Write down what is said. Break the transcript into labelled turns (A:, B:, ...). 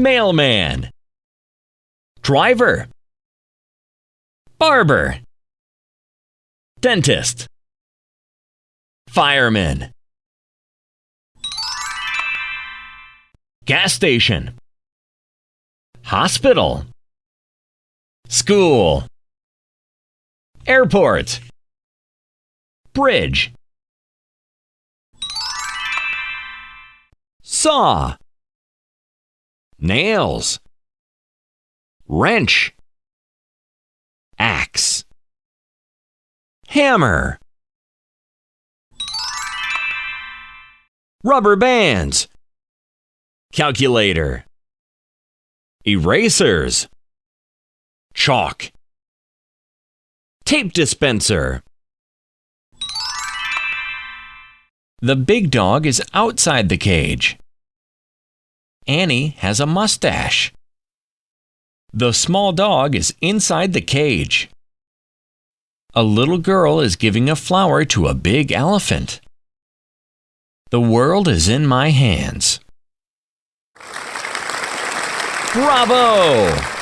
A: Mailman. Driver. Barber. Dentist. Fireman. Gas station. Hospital. School. Airport. Bridge. Saw. Nails. Wrench. Axe. Hammer. Rubber bands. Calculator. Erasers. Chalk. Tape dispenser. The big dog is outside the cage. Annie has a mustache. The small dog is inside the cage. A little girl is giving a flower to a big elephant. The world is in my hands. Bravo!